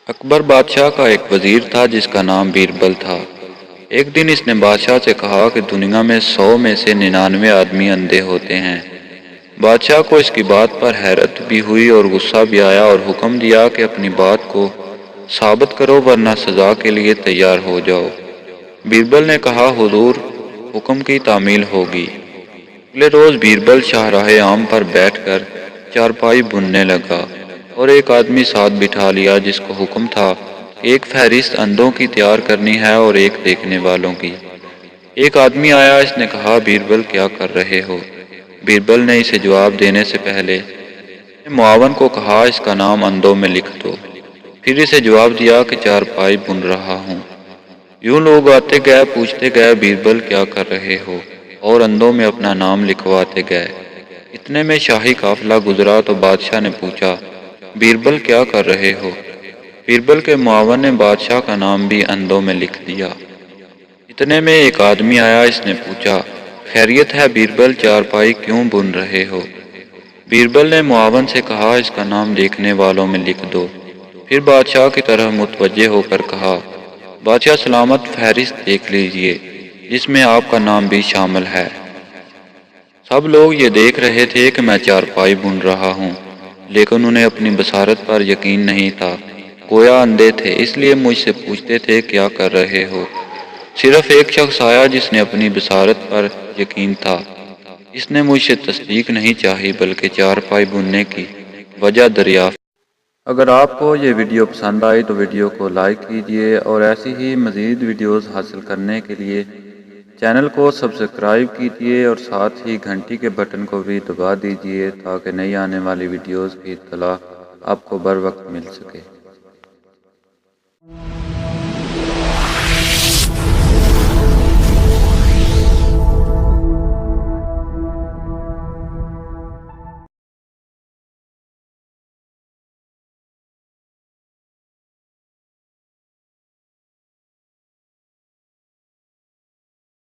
اکبر بادشاہ کا ایک وزیر تھا جس کا نام بیربل تھا۔ ایک دن اس نے بادشاہ سے کہا کہ دنیا میں 100 میں سے 99 آدمی اندھے ہوتے ہیں۔ بادشاہ کو اس کی بات پر حیرت بھی ہوئی اور غصہ بھی آیا اور حکم دیا کہ اپنی بات کو ثابت کرو ورنہ سزا کے لیے تیار ہو جاؤ۔ بیربل نے کہا حضور حکم کی تعمیل ہوگی۔ اگلے روز بیربل شاہراہ عام پر بیٹھ کر چارپائی بننے لگا اور ایک آدمی ساتھ بٹھا لیا جس کو حکم تھا کہ ایک فہرست اندھوں کی تیار کرنی ہے اور ایک دیکھنے والوں کی۔ ایک آدمی آیا، اس نے کہا بیربل کیا کر رہے ہو؟ بیربل نے اسے جواب دینے سے پہلے معاون کو کہا اس کا نام اندھوں میں لکھ دو، پھر اسے جواب دیا کہ چارپائی بن رہا ہوں۔ یوں لوگ آتے گئے پوچھتے گئے بیربل کیا کر رہے ہو اور اندھوں میں اپنا نام لکھواتے گئے۔ اتنے میں شاہی قافلہ گزرا تو بادشاہ نے پوچھا بیربل کیا کر رہے ہو؟ بیربل کے معاون نے بادشاہ کا نام بھی اندھوں میں لکھ دیا۔ اتنے میں ایک آدمی آیا، اس نے پوچھا خیریت ہے بیربل چارپائی کیوں بن رہے ہو؟ بیربل نے معاون سے کہا اس کا نام دیکھنے والوں میں لکھ دو، پھر بادشاہ کی طرح متوجہ ہو کر کہا بادشاہ سلامت فہرست دیکھ لیجئے جس میں آپ کا نام بھی شامل ہے۔ سب لوگ یہ دیکھ رہے تھے کہ میں چارپائی بن رہا ہوں، لیکن انہیں اپنی بصارت پر یقین نہیں تھا، گویا اندھے تھے، اس لیے مجھ سے پوچھتے تھے کیا کر رہے ہو۔ صرف ایک شخص آیا جس نے اپنی بصارت پر یقین تھا، اس نے مجھ سے تصدیق نہیں چاہی بلکہ چارپائی بننے کی وجہ دریافت۔ اگر آپ کو یہ ویڈیو پسند آئی تو ویڈیو کو لائک کیجیے اور ایسی ہی مزید ویڈیوز حاصل کرنے کے لیے چینل کو سبسکرائب کیجیے اور ساتھ ہی گھنٹی کے بٹن کو بھی دبا دیجیے تاکہ نئی آنے والی ویڈیوز کی اطلاع آپ کو بر وقت مل سکے۔